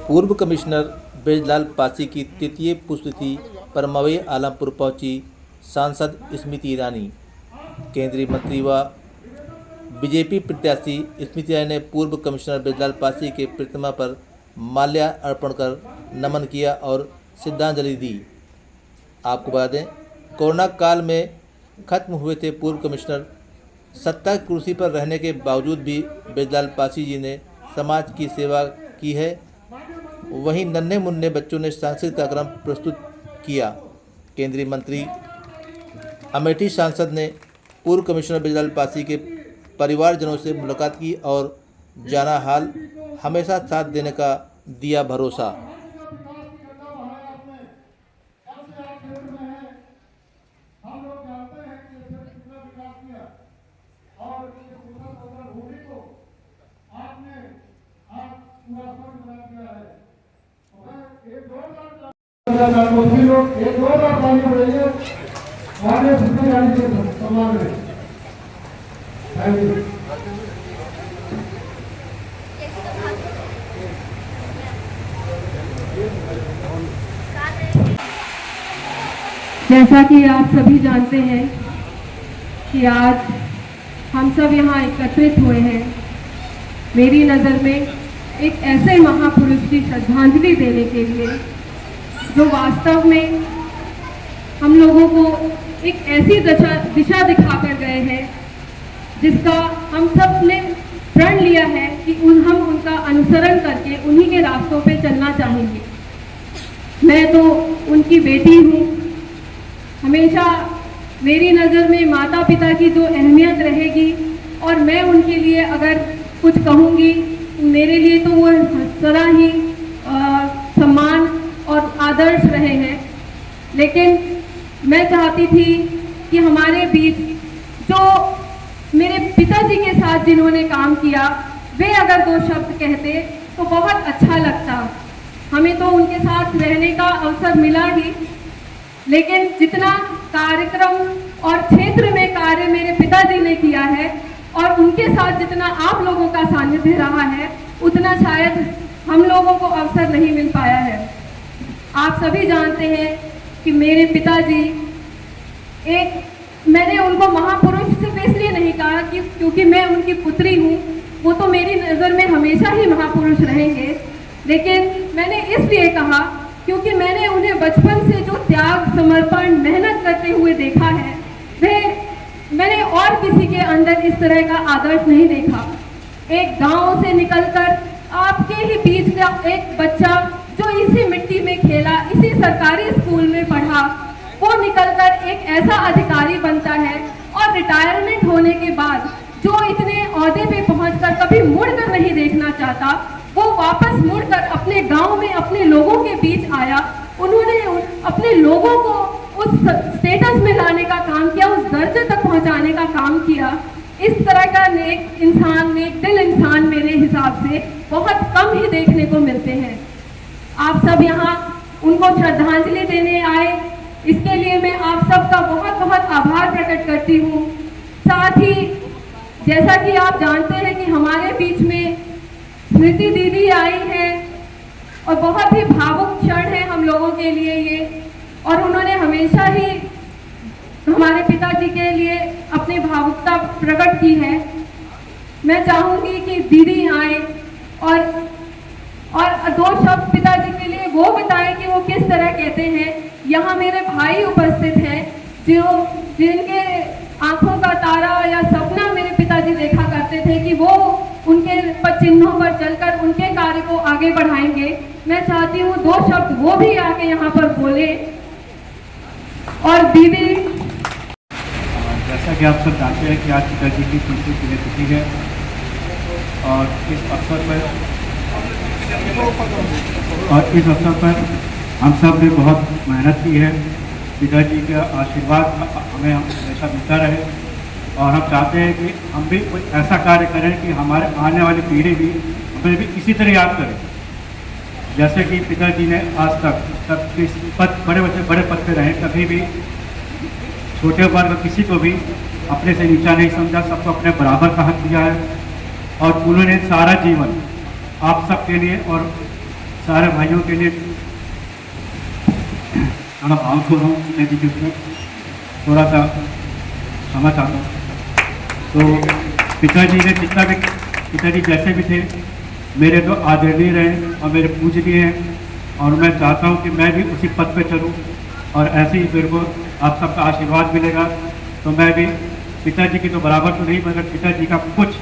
पूर्व कमिश्नर ब्रजलाल पासी की तृतीय पुण्यतिथि पर मवई आलमपुर पहुंची सांसद स्मृति ईरानी। केंद्रीय मंत्री व बीजेपी प्रत्याशी स्मृति ईरानी ने पूर्व कमिश्नर ब्रजलाल पासी के प्रतिमा पर माल्यार्पण कर नमन किया और श्रद्धांजलि दी। आपको बता दें, कोरोना काल में खत्म हुए थे पूर्व कमिश्नर। सत्ता की कुर्सी पर रहने के बावजूद भी ब्रजलाल पासी जी ने समाज की सेवा की है। वहीं नन्हे मुन्ने बच्चों ने सांस्कृतिक कार्यक्रम प्रस्तुत किया। केंद्रीय मंत्री अमेठी सांसद ने पूर्व कमिश्नर ब्रजलाल पासी के परिवारजनों से मुलाकात की और जाना हाल हमेशा साथ देने का दिया भरोसा। जैसा कि आप सभी जानते हैं कि आज हम सब यहाँ एकत्रित हुए हैं, मेरी नज़र में एक ऐसे महापुरुष की श्रद्धांजलि देने के लिए जो वास्तव में हम लोगों को एक ऐसी दिशा दिखाकर गए हैं जिसका हम सब ने प्रण लिया है कि हम उनका अनुसरण करके उन्हीं के रास्तों पे चलना चाहेंगे। मैं तो उनकी बेटी हूँ। हमेशा मेरी नज़र में माता पिता की जो अहमियत रहेगी और मैं उनके लिए अगर कुछ कहूँगी, मेरे लिए तो वो सदा ही सम्मान और आदर्श रहे हैं। लेकिन मैं चाहती थी कि हमारे बीच जो मेरे पिताजी के साथ जिन्होंने काम किया, वे अगर दो शब्द कहते तो बहुत अच्छा लगता। हमें तो उनके साथ रहने का अवसर मिला ही, लेकिन जितना कार्यक्रम और क्षेत्र में कार्य मेरे पिताजी ने किया है और उनके साथ जितना आप लोगों का सानिध्य रहा है, उतना शायद हम लोगों को अवसर नहीं मिल पाया है। आप सभी जानते हैं कि मेरे पिताजी मैंने उनको महापुरुष सिर्फ इसलिए नहीं कहा कि क्योंकि मैं उनकी पुत्री हूँ, वो तो मेरी नज़र में हमेशा ही महापुरुष रहेंगे, लेकिन मैंने इसलिए कहा क्योंकि मैंने उन्हें बचपन से जो त्याग, समर्पण, मेहनत करते हुए देखा है, वह मैंने और किसी के अंदर इस तरह का आदर्श नहीं देखा। एक गांव से निकलकर आपके ही बीच का एक बच्चा जो इसी मिट्टी में खेला, इसी सरकारी स्कूल में पढ़ा, वो निकलकर एक ऐसा अधिकारी बनता है और रिटायरमेंट होने के बाद जो इतने ओहदे पे पहुंचकर कभी मुड़कर नहीं देखना चाहता, वो वापस मुड़कर अपने गांव में अपने लोगों के बीच आया। उन्होंने अपने लोगों को उस स्टेटस में लाने का काम किया, उस दर्जे तक पहुंचाने का काम किया। इस तरह का नेक इंसान, नेक दिल इंसान मेरे हिसाब से बहुत कम ही देखने को मिलते हैं। आप सब यहाँ उनको श्रद्धांजलि देने आए, इसके लिए मैं आप सबका बहुत बहुत आभार प्रकट करती हूँ। साथ ही जैसा कि आप जानते हैं कि हमारे बीच में स्मृति दीदी आई है और बहुत ही भावुक क्षण है हम लोगों के लिए ये, और उन्होंने हमेशा ही हमारे पिताजी के लिए अपनी भावुकता प्रकट की है। मैं चाहूँगी कि दीदी आए और दो शब्द पिताजी के लिए वो बताएं कि वो किस तरह कहते हैं। यहाँ मेरे भाई उपस्थित हैं जिनके आंखों का तारा या सपना मेरे पिताजी देखा करते थे कि वो उनके पद चिन्हों पर चलकर उनके कार्य को आगे बढ़ाएंगे। मैं चाहती हूँ दो शब्द वो भी आके यहाँ पर बोले। और दीदी, जैसा कि आप सब जानते हैं कि आज पिताजी की पुण्यतिथि है और इस अवसर पर हम सब ने बहुत मेहनत की है। पिताजी का आशीर्वाद हमें हमेशा मिलता रहे और हम चाहते हैं कि हम भी कुछ ऐसा कार्य करें कि हमारे आने वाली पीढ़ी भी हमें भी इसी तरह याद करें, जैसे कि पिताजी ने आज तक किस पद बड़े पद पे रहे, कभी भी छोटे वर्ग किसी को भी अपने से नीचा नहीं समझा, सबको अपने बराबर का हक दिया है और उन्होंने सारा जीवन आप सबके लिए और सारे भाइयों के लिए थोड़ा भावुक हो रहा हूँ मैं जी के उसमें थोड़ा सा समझ आता हूँ। तो पिताजी ने जितना भी पिताजी जैसे भी थे मेरे तो आदरणीय रहे और मेरे पूजनीय हैं, और मैं चाहता हूँ कि मैं भी उसी पद पे चलूँ और ऐसे ही मेरे को आप सबका आशीर्वाद मिलेगा तो मैं भी पिताजी की तो बराबर तो नहीं मगर पिताजी का कुछ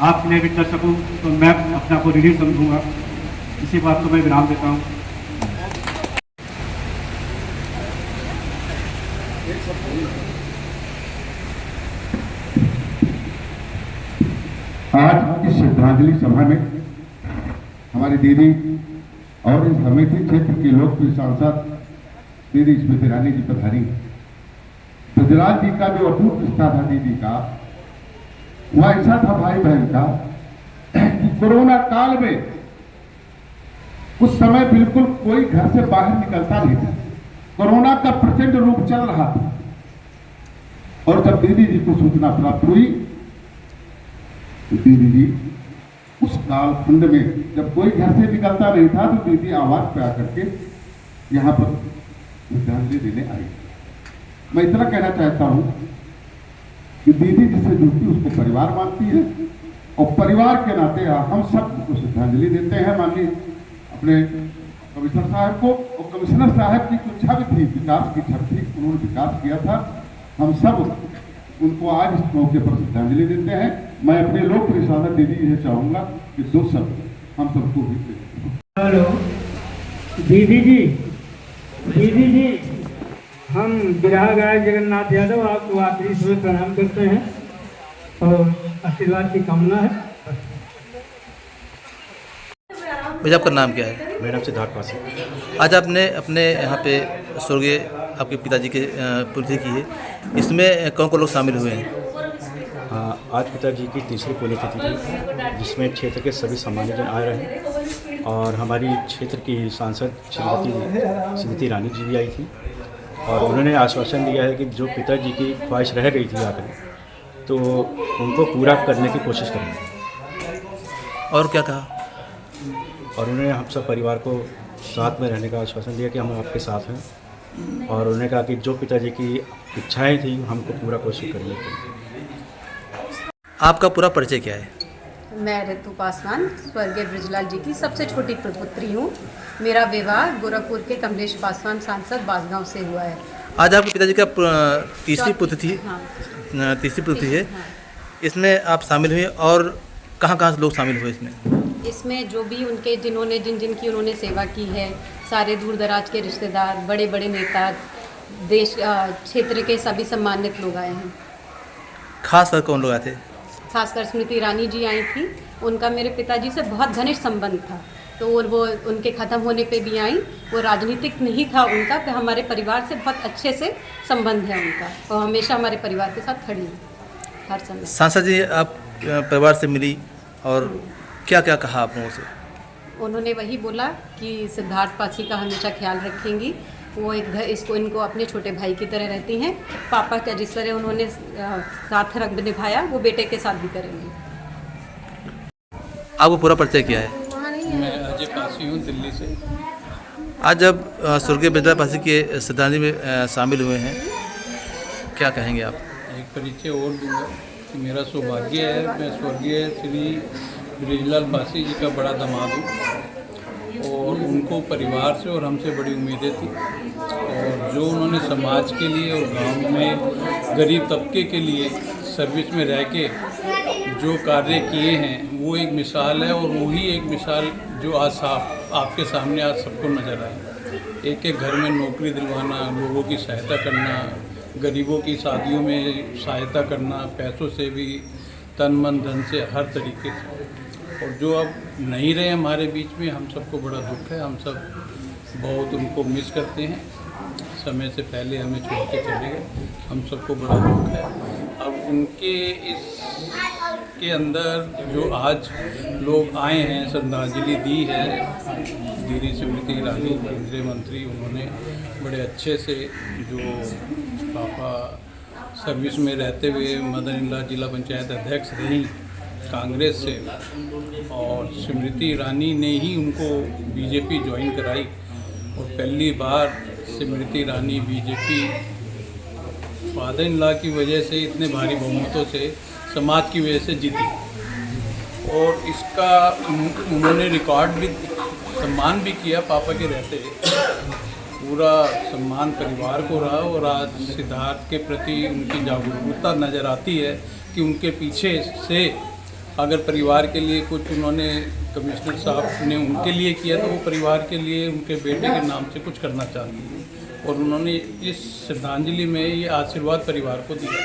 आपके लिए भी कर सकूँ तो मैं अपना को ऋणी समझूंगा। इसी बात को मैं विराम देता हूँ। आज इस श्रद्धांजलि सभा में हमारी दीदी और इस हमेठी क्षेत्र की लोकप्रिय सांसद दीदी स्मृति ईरानी जी पधारी। बृजलाल जी का जो अटूट रिश्ता था दीदी का, वह ऐसा था भाई बहन का कि कोरोना काल में उस समय बिल्कुल कोई घर से बाहर निकलता नहीं था, कोरोना का प्रचंड रूप चल रहा था। और जब दीदी जी को सूचना प्राप्त हुई तो दीदी जी उस काल खंड में जब कोई घर से निकलता नहीं था तो दीदी आवाज पे आकर के यहाँ पर श्रद्धांजलि देने आई। मैं इतना कहना चाहता हूँ कि दीदी जिससे जुड़ती उसको परिवार मानती है और परिवार के नाते हम सब उसको श्रद्धांजलि देते हैं। माननीय अपने कमिश्नर साहब को, और कमिश्नर साहब की जो छवि थी, विकास की छवि थी, उन्होंने विकास किया था, हम सब उनको आज इस मौके पर श्रद्धांजलि देते हैं। मैं अपने लोकप्रिय सांसद दीदी से चाहूंगा कि दो शब्द हम सबको भी। हेलो दीदी जी, हम विरहा गायक जगन्नाथ यादव आपको आखिरी सुबह प्रणाम करते हैं और आशीर्वाद की कामना है। भैया आपका नाम क्या है? मेरा नाम सिद्धार्थ पासी। आज आपने अपने यहाँ पे स्वर्गीय आपके पिताजी के पुण्यतिथि की है, इसमें कौन कौन लोग शामिल हुए हैं? आज पिताजी की तीसरी पुण्यतिथि थी जिसमें क्षेत्र के सभी सम्मानितजन आए रहे और हमारी क्षेत्र की सांसद श्रीमती स्मृति ईरानी जी भी आई थी और उन्होंने आश्वासन दिया है कि जो पिताजी की ख्वाहिश रह गई थी आकर तो उनको पूरा करने की कोशिश करेंगे। और क्या कहा? और उन्होंने हम सब परिवार को साथ में रहने का आश्वासन दिया कि हम आपके साथ हैं और उन्होंने कहा कि जो पिताजी की इच्छाएं थी हमको पूरा कोशिश करने की। आपका पूरा परिचय क्या है? मैं ऋतु पासवान स्वर्गीय बृजलाल जी की सबसे छोटी प्रपुत्री हूँ। मेरा विवाह गोरखपुर के कमलेश पासवान सांसद बासगांव से हुआ है। आज आपके पिताजी का तीसरी पुण्यतिथि हाँ। तीसरी पुण्यतिथि है, हाँ। इसमें आप शामिल हुए और कहाँ से लोग शामिल हुए इसमें? इसमें जो भी उनके जिनकी उन्होंने सेवा की है, सारे दूर दराज के रिश्तेदार, बड़े बड़े नेता, देश क्षेत्र के सभी सम्मानित लोग आए हैं। खास कर कौन लोग आए थे? खासकर स्मृति ईरानी जी आई थी, उनका मेरे पिताजी से बहुत घनिष्ठ संबंध था तो वो उनके ख़त्म होने पे भी आई। वो राजनीतिक नहीं था उनका, तो हमारे परिवार से बहुत अच्छे से संबंध है उनका और हमेशा हमारे परिवार के साथ खड़ी है हर समय। सांसद जी आप परिवार से मिली और क्या क्या कहा आप लोगों से? उन्होंने वही बोला कि सिद्धार्थ पासी का हमेशा ख्याल रखेंगी, वो इनको अपने छोटे भाई की तरह रहती हैं। पापा का जिस तरह उन्होंने साथ रंग निभाया वो बेटे के साथ भी करेंगे। आपको पूरा परिचय क्या है? मैं अजय पासी हूँ दिल्ली से। आज जब स्वर्गीय बृजलाल पासी के श्रद्धांजलि में शामिल हुए हैं, क्या कहेंगे आप? एक परिचय और दूंगा कि मेरा सौभाग्य है, मैं स्वर्गीय श्री बृजलाल पासी जी का बड़ा दामाद हूँ और उनको परिवार से और हमसे बड़ी उम्मीदें थी और जो उन्होंने समाज के लिए और गांव में गरीब तबके के लिए सर्विस में रह के जो कार्य किए हैं वो एक मिसाल है और वही एक मिसाल जो आज आपके सामने आज सबको नज़र आई। एक एक घर में नौकरी दिलवाना, लोगों की सहायता करना, गरीबों की शादियों में सहायता करना, पैसों से भी, तन मन धन से, हर तरीके से। और जो अब नहीं रहे हमारे बीच में, हम सबको बड़ा दुख है, हम सब बहुत उनको मिस करते हैं। समय से पहले हमें छोड़ के चले गए, हम सबको बड़ा दुख है। अब उनके इसके अंदर जो आज लोग आए हैं, श्रद्धांजलि दी है, दीदी स्मृति ईरानी केंद्रीय मंत्री, उन्होंने बड़े अच्छे से जो पापा सर्विस में रहते हुए मदर इन लॉ जिला पंचायत अध्यक्ष रहीं, कांग्रेस से, और स्मृति ईरानी ने ही उनको बीजेपी ज्वाइन कराई और पहली बार Smriti Irani BJP father in law की वजह से इतने भारी बहुमतों से समाज की वजह से जीती। और इसका उन्होंने रिकॉर्ड भी सम्मान भी किया पापा के रहते, पूरा सम्मान परिवार को रहा। और आज सिद्धार्थ के प्रति उनकी जागरूकता नज़र आती है कि उनके पीछे से अगर परिवार के लिए कुछ उन्होंने कमिश्नर साहब ने उनके लिए किया तो वो परिवार के लिए उनके बेटे के नाम से कुछ करना चाहती है। और उन्होंने इस श्रद्धांजलि में ये आशीर्वाद परिवार को दिया।